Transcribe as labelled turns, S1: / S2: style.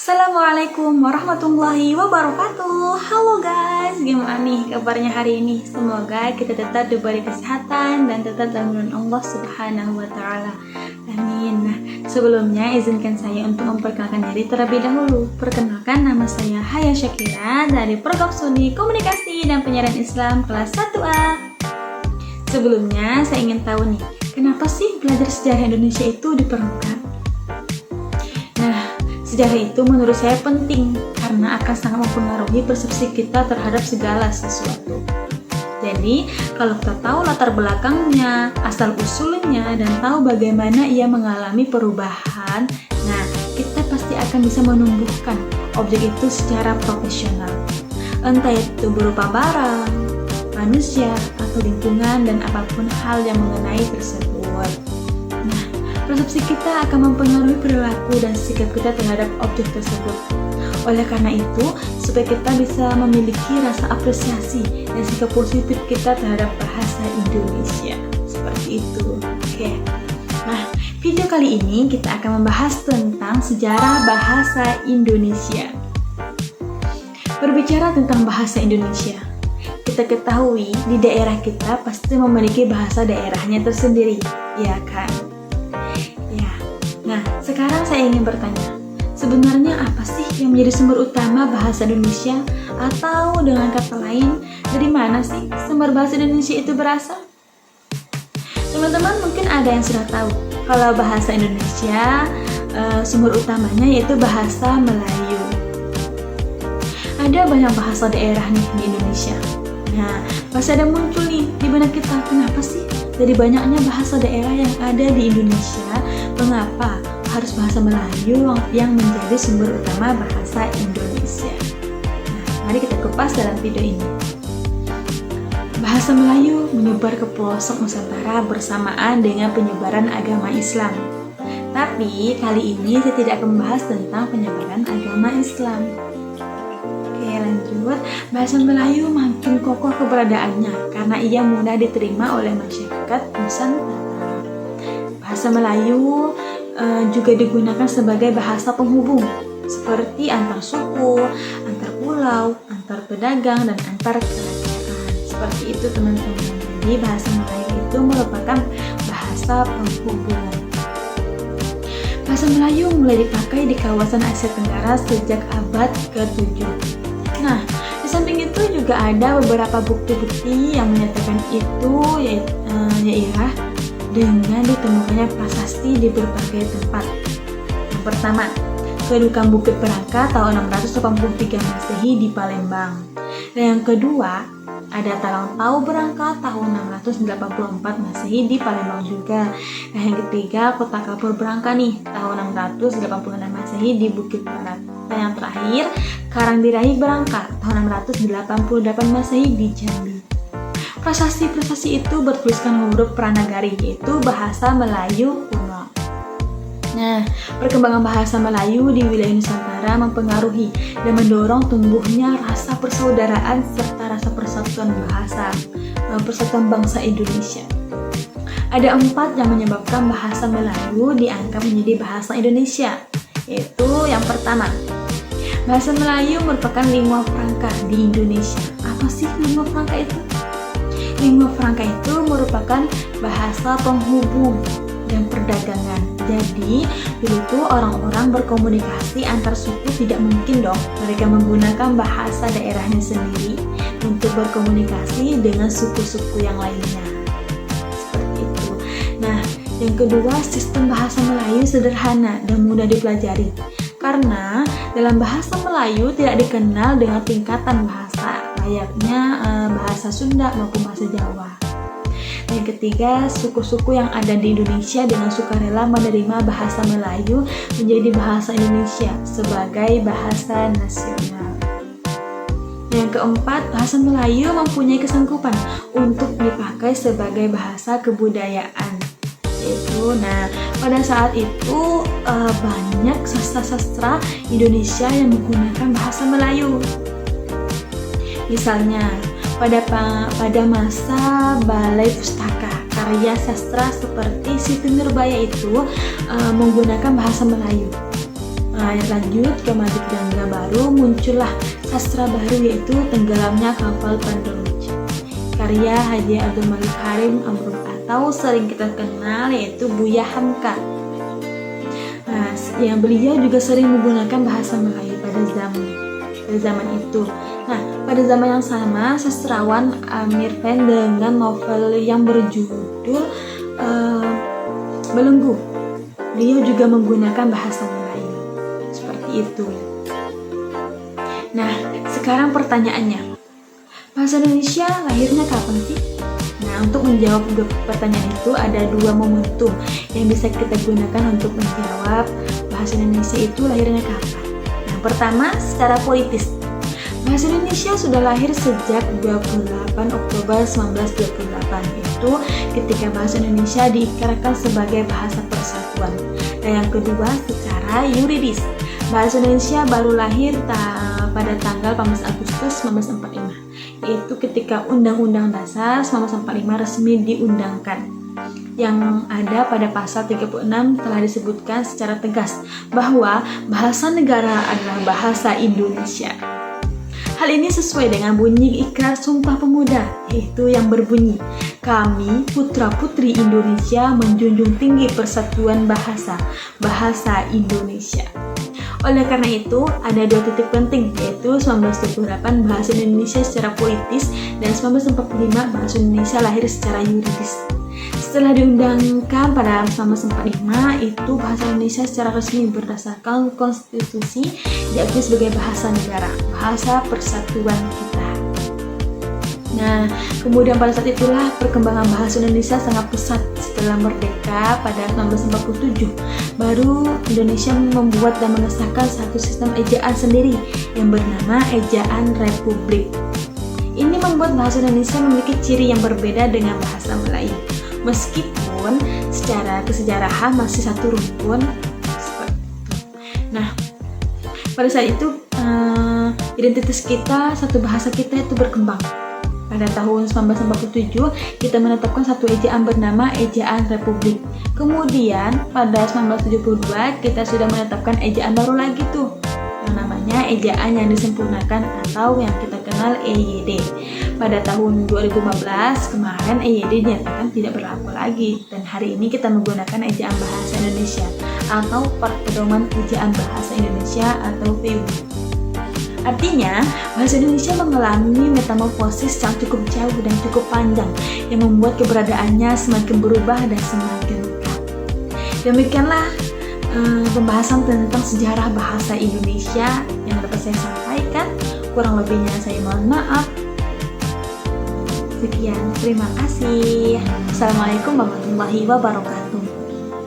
S1: Assalamualaikum warahmatullahi wabarakatuh. Halo guys, gimana nih kabarnya hari ini? Semoga kita tetap diberi kesehatan dan tetap dalam lindungan Allah Subhanahu wa taala. Amin. Nah, sebelumnya izinkan saya untuk memperkenalkan diri terlebih dahulu. Perkenalkan, nama saya Haya Syakira dari Program Studi Komunikasi dan Penyiaran Islam kelas 1A. Sebelumnya saya ingin tahu nih, kenapa sih belajar sejarah Indonesia itu diperlukan? Sejarah itu menurut saya penting karena akan sangat mempengaruhi persepsi kita terhadap segala sesuatu. Jadi, kalau kita tahu latar belakangnya, asal-usulnya, dan tahu bagaimana ia mengalami perubahan, nah, kita pasti akan bisa menumbuhkan objek itu secara profesional. Entah itu berupa barang, manusia, atau lingkungan, dan apapun hal yang mengenai tersebut. Persepsi kita akan mempengaruhi perilaku dan sikap kita terhadap objek tersebut. Oleh karena itu, supaya kita bisa memiliki rasa apresiasi dan sikap positif kita terhadap bahasa Indonesia. Seperti itu. Oke. Nah, video kali ini kita akan membahas tentang sejarah bahasa Indonesia. Berbicara tentang bahasa Indonesia, kita ketahui di daerah kita pasti memiliki bahasa daerahnya tersendiri, ya kan? Nah, sekarang saya ingin bertanya, sebenarnya apa sih yang menjadi sumber utama bahasa Indonesia? Atau dengan kata lain, dari mana sih sumber bahasa Indonesia itu berasal? Teman-teman mungkin ada yang sudah tahu kalau bahasa Indonesia sumber utamanya yaitu bahasa Melayu. Ada banyak bahasa daerah nih di Indonesia. Nah, pasti ada muncul nih di benak kita, kenapa sih dari banyaknya bahasa daerah yang ada di Indonesia, mengapa harus bahasa Melayu yang menjadi sumber utama bahasa Indonesia? Nah, mari kita kupas dalam video ini. Bahasa Melayu menyebar ke pelosok Nusantara bersamaan dengan penyebaran agama Islam. Tapi kali ini saya tidak akan membahas tentang penyebaran agama Islam. Oke, lanjut. Bahasa Melayu makin kokoh keberadaannya karena ia mudah diterima oleh masyarakat Nusantara. Bahasa Melayu juga digunakan sebagai bahasa penghubung seperti antar suku, antar pulau, antar pedagang, dan antar kerajaan. Seperti itu teman-teman. Jadi bahasa Melayu itu merupakan bahasa penghubung. Bahasa Melayu mulai dipakai di kawasan Asia Tenggara sejak abad ke-7. Nah, di samping itu juga ada beberapa bukti-bukti yang menyatakan itu yaitu dengan ditemukannya prasasti di berbagai tempat. Yang pertama, kedudukan Bukit Berangka tahun 683 Masehi di Palembang. Dan yang kedua, ada Talang Tau Berangka tahun 684 Masehi di Palembang juga. Nah, yang ketiga, Kota Kapur Berangka nih tahun 686 Masehi di Bukit Barat. Dan yang terakhir, Karangbirahi Berangka tahun 688 Masehi di Jambi. Prasasti-prasasti itu bertuliskan huruf Pranagari, yaitu bahasa Melayu kuno. Nah, perkembangan bahasa Melayu di wilayah Nusantara mempengaruhi dan mendorong tumbuhnya rasa persaudaraan serta rasa persatuan bangsa Indonesia. Ada 4 yang menyebabkan bahasa Melayu dianggap menjadi bahasa Indonesia, yaitu yang pertama, bahasa Melayu merupakan lingua franca di Indonesia. Apa sih lingua franca itu? Lingua franca itu merupakan bahasa penghubung dan perdagangan. Jadi, dulu tuh orang-orang berkomunikasi antar suku tidak mungkin dong mereka menggunakan bahasa daerahnya sendiri untuk berkomunikasi dengan suku-suku yang lainnya. Seperti itu. Nah, yang kedua, sistem bahasa Melayu sederhana dan mudah dipelajari. Karena dalam bahasa Melayu tidak dikenal dengan tingkatan bahasa layaknya bahasa Sunda maupun bahasa Jawa. Yang ketiga, suku-suku yang ada di Indonesia dengan sukarela menerima bahasa Melayu menjadi bahasa Indonesia sebagai bahasa nasional. Yang keempat, bahasa Melayu mempunyai kesanggupan untuk dipakai sebagai bahasa kebudayaan. Pada saat itu banyak sastra-sastra Indonesia yang menggunakan bahasa Melayu. Misalnya, pada masa Balai Pustaka, karya sastra seperti Siti Nurbaya itu menggunakan bahasa Melayu. Lanjut ke Madrid Gangga baru, muncullah sastra baru yaitu Tenggelamnya Kapal Pandologi karya Haji Abdul Malik Karim Amruf atau sering kita kenal yaitu Buya Hamka. Yang beliau juga sering menggunakan bahasa Melayu pada zaman itu. Pada zaman yang sama, sastrawan Amir Pen dengan novel yang berjudul Belenggu, beliau juga menggunakan bahasa Melayu. Seperti itu. Nah, sekarang pertanyaannya, bahasa Indonesia lahirnya kapan sih? Untuk menjawab pertanyaan itu ada dua momentum yang bisa kita gunakan untuk menjawab bahasa Indonesia itu lahirnya kapan. Yang pertama, secara politis. Bahasa Indonesia sudah lahir sejak 28 Oktober 1928, yaitu ketika bahasa Indonesia diikrarkan sebagai bahasa persatuan. Dan yang kedua, secara yuridis. Bahasa Indonesia baru lahir pada tanggal 14 Agustus 1945, yaitu ketika Undang-Undang Dasar 1945 resmi diundangkan. Yang ada pada pasal 36 telah disebutkan secara tegas bahwa bahasa negara adalah bahasa Indonesia. Hal ini sesuai dengan bunyi Ikrar Sumpah Pemuda, yaitu yang berbunyi, "Kami putra-putri Indonesia menjunjung tinggi persatuan bahasa Indonesia." Oleh karena itu, ada dua titik penting, yaitu 1928 bahasa Indonesia secara politis dan 1945 bahasa Indonesia lahir secara yuridis. Setelah diundangkan pada 1945, itu bahasa Indonesia secara resmi berdasarkan konstitusi diakui sebagai bahasa negara, bahasa persatuan kita. Nah, kemudian pada saat itulah perkembangan bahasa Indonesia sangat pesat. Setelah merdeka pada 1947, baru Indonesia membuat dan mengesahkan satu sistem ejaan sendiri yang bernama Ejaan Republik. Ini membuat bahasa Indonesia memiliki ciri yang berbeda dengan bahasa Melayu, meskipun secara kesejarahan masih satu rumpun seperti itu. Nah, pada saat itu identitas kita, satu bahasa kita itu berkembang. Pada tahun 1947, kita menetapkan satu ejaan bernama Ejaan Republik. Kemudian, pada 1972, kita sudah menetapkan ejaan baru lagi tuh, yang namanya Ejaan yang disempurnakan atau yang kita kenal EYD. Pada tahun 2015, kemarin EYD dinyatakan tidak berlaku lagi, dan hari ini kita menggunakan Ejaan Bahasa Indonesia atau Pedoman Ejaan Bahasa Indonesia atau PUB. Artinya, bahasa Indonesia mengalami metamorfosis yang cukup jauh dan cukup panjang yang membuat keberadaannya semakin berubah dan semakin lengkap. Demikianlah pembahasan tentang sejarah bahasa Indonesia yang dapat saya sampaikan. Kurang lebihnya saya mohon maaf. Sekian, terima kasih. Assalamualaikum warahmatullahi wabarakatuh.